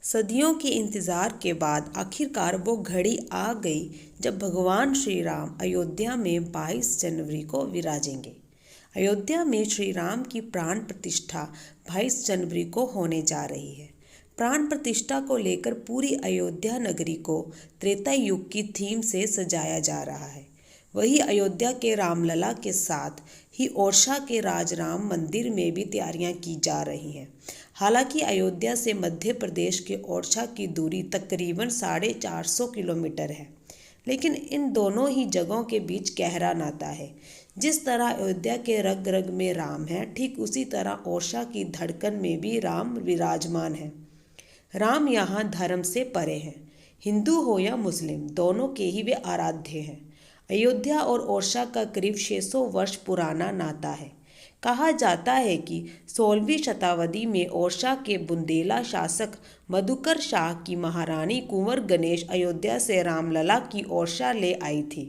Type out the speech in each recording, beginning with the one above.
सदियों के इंतजार के बाद आखिरकार वो घड़ी आ गई जब भगवान श्री राम अयोध्या में 22 जनवरी को विराजेंगे। अयोध्या में श्री राम की प्राण प्रतिष्ठा 22 जनवरी को होने जा रही है। प्राण प्रतिष्ठा को लेकर पूरी अयोध्या नगरी को त्रेता युग की थीम से सजाया जा रहा है। वही अयोध्या के रामलला के साथ ही ओरछा के राजराम मंदिर में भी तैयारियां की जा रही हैं। हालांकि अयोध्या से मध्य प्रदेश के ओरछा की दूरी तकरीबन 450 किलोमीटर है, लेकिन इन दोनों ही जगहों के बीच गहरा नाता है। जिस तरह अयोध्या के रग रग में राम है, ठीक उसी तरह ओरछा की धड़कन में भी राम विराजमान है। राम यहाँ धर्म से परे हैं। हिंदू हो या मुस्लिम, दोनों के ही वे आराध्य हैं। अयोध्या और ओरछा का करीब 600 वर्ष पुराना नाता है। कहा जाता है कि 16वीं शताब्दी में ओरछा के बुंदेला शासक मधुकर शाह की महारानी कुंवर गणेश अयोध्या से रामलला की ओरछा ले आई थी।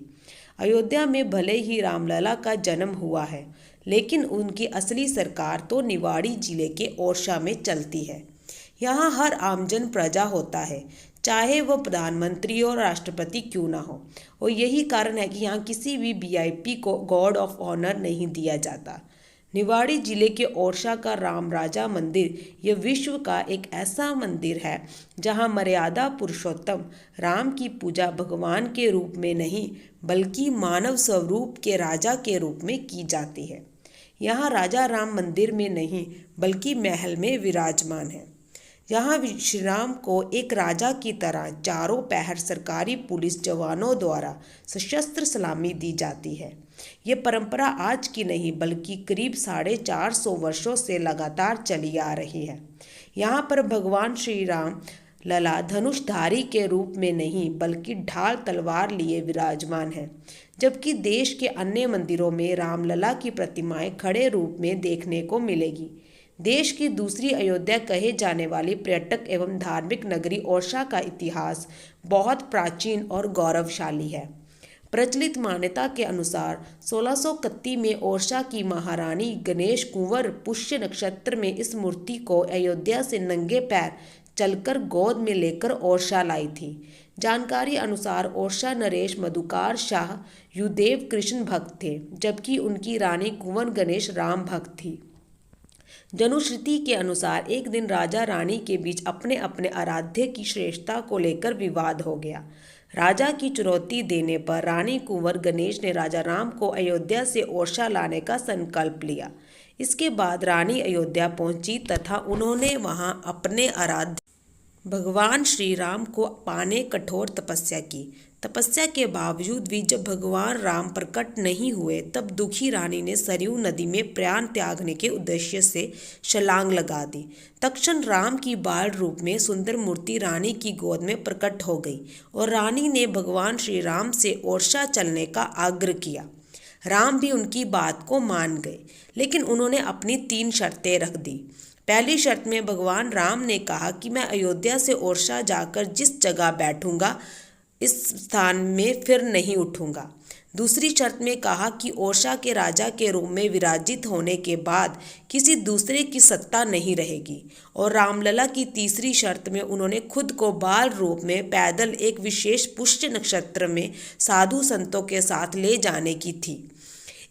अयोध्या में भले ही रामलला का जन्म हुआ है, लेकिन उनकी असली सरकार तो निवाड़ी जिले के ओरछा में चलती है। यहाँ हर आमजन प्रजा होता है, चाहे वह प्रधानमंत्री और राष्ट्रपति क्यों ना हो। और यही कारण है कि यहाँ किसी भी वीआईपी को गॉड ऑफ ऑनर नहीं दिया जाता। निवाड़ी जिले के ओरछा का राम राजा मंदिर यह विश्व का एक ऐसा मंदिर है जहाँ मर्यादा पुरुषोत्तम राम की पूजा भगवान के रूप में नहीं, बल्कि मानव स्वरूप के राजा के रूप में की जाती है। यहाँ राजा राम मंदिर में नहीं, बल्कि महल में विराजमान है। यहाँ श्री राम को एक राजा की तरह चारों पहर सरकारी पुलिस जवानों द्वारा सशस्त्र सलामी दी जाती है। ये परंपरा आज की नहीं, बल्कि करीब 450 वर्षों से लगातार चली आ रही है। यहाँ पर भगवान श्री राम लला धनुषधारी के रूप में नहीं, बल्कि ढाल तलवार लिए विराजमान है, जबकि देश के अन्य मंदिरों में रामलला की प्रतिमाएं खड़े रूप में देखने को मिलेगी। देश की दूसरी अयोध्या कहे जाने वाली पर्यटक एवं धार्मिक नगरी ओरछा का इतिहास बहुत प्राचीन और गौरवशाली है। प्रचलित मान्यता के अनुसार 1631 में ओरछा की महारानी गणेश कुंवर पुष्य नक्षत्र में इस मूर्ति को अयोध्या से नंगे पैर चलकर गोद में लेकर ओरछा लाई थी। जानकारी अनुसार ओरछा नरेश मधुकार शाह युदेव कृष्ण भक्त थे, जबकि उनकी रानी कुंवर गणेश राम भक्त थी। जनुश्रुति के अनुसार एक दिन राजा रानी के बीच अपने अपने आराध्य की श्रेष्ठता को लेकर विवाद हो गया। राजा की चुनौती देने पर रानी कुंवर गणेश ने राजा राम को अयोध्या से ओरछा लाने का संकल्प लिया। इसके बाद रानी अयोध्या पहुंची तथा उन्होंने वहां अपने आराध्य भगवान श्री राम को पाने कठोर तपस्या की। तपस्या के बावजूद भी जब भगवान राम प्रकट नहीं हुए, तब दुखी रानी ने सरयू नदी में प्राण त्यागने के उद्देश्य से छलांग लगा दी। तत्क्षण राम की बाल रूप में सुंदर मूर्ति रानी की गोद में प्रकट हो गई और रानी ने भगवान श्री राम से ओरछा चलने का आग्रह किया। राम भी उनकी बात को मान गए, लेकिन उन्होंने अपनी 3 शर्तें रख दी। पहली शर्त में भगवान राम ने कहा कि मैं अयोध्या से ओरछा जाकर जिस जगह बैठूंगा, इस स्थान में फिर नहीं उठूंगा। दूसरी शर्त में कहा कि ओरछा के राजा के रूप में विराजित होने के बाद किसी दूसरे की सत्ता नहीं रहेगी। और रामलला की तीसरी शर्त में उन्होंने खुद को बाल रूप में पैदल एक विशेष पुष्य नक्षत्र में साधु संतों के साथ ले जाने की थी।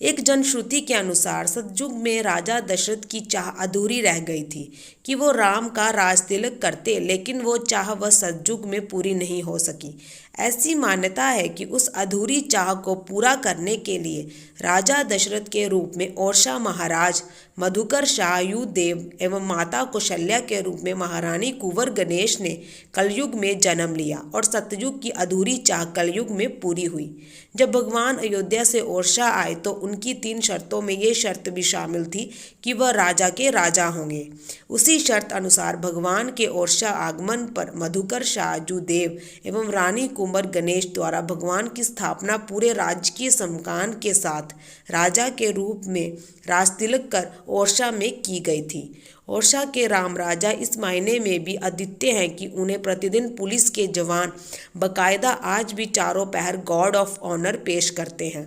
एक जनश्रुति के अनुसार सतयुग में राजा दशरथ की चाह अधूरी रह गई थी कि वो राम का राजतिलक करते, लेकिन वो चाह वह सतयुग में पूरी नहीं हो सकी। ऐसी मान्यता है कि उस अधूरी चाह को पूरा करने के लिए राजा दशरथ के रूप में ओरछा महाराज मधुकर शाह युदेव एवं माता कौशल्या के रूप में महारानी कुंवर गणेश ने कलयुग में जन्म लिया और सतयुग की अधूरी चाह कलयुग में पूरी हुई। जब भगवान अयोध्या से ओरछा आए तो उनकी 3 शर्तों में ये शर्त भी शामिल थी कि वह राजा के राजा होंगे। उसी शर्त अनुसार भगवान के ओरछा आगमन पर मधुकर शाह युदेव एवं रानी कुंवर गणेश द्वारा भगवान की स्थापना पूरे राजकीय सम्मान के साथ राजा के रूप में राजतिलक कर ओरछा में की गई थी। ओरछा के राम राजा इस मायने में भी अद्वितीय हैं कि उन्हें प्रतिदिन पुलिस के जवान बाकायदा आज भी चारों पहर गॉड ऑफ ऑनर पेश करते हैं।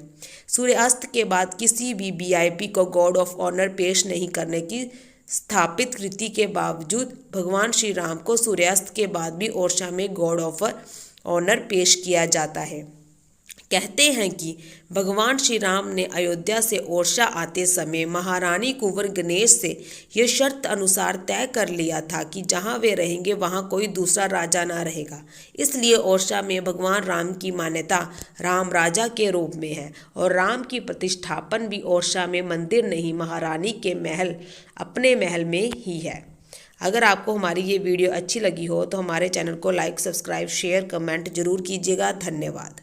सूर्यास्त के बाद किसी भी वीआईपी को गॉड ऑफ ऑनर पेश नहीं करने की स्थापित कृति के बावजूद भगवान श्री राम को सूर्यास्त के बाद भी ओरछा में गॉड ऑफ ऑनर पेश किया जाता है। कहते हैं कि भगवान श्री राम ने अयोध्या से ओरछा आते समय महारानी कुंवर गणेश से यह शर्त अनुसार तय कर लिया था कि जहां वे रहेंगे वहां कोई दूसरा राजा ना रहेगा। इसलिए ओरछा में भगवान राम की मान्यता राम राजा के रूप में है और राम की प्रतिष्ठापन भी ओरछा में मंदिर नहीं, महारानी के महल, अपने महल में ही है। अगर आपको हमारी ये वीडियो अच्छी लगी हो तो हमारे चैनल को लाइक, सब्सक्राइब, शेयर, कमेंट जरूर कीजिएगा। धन्यवाद।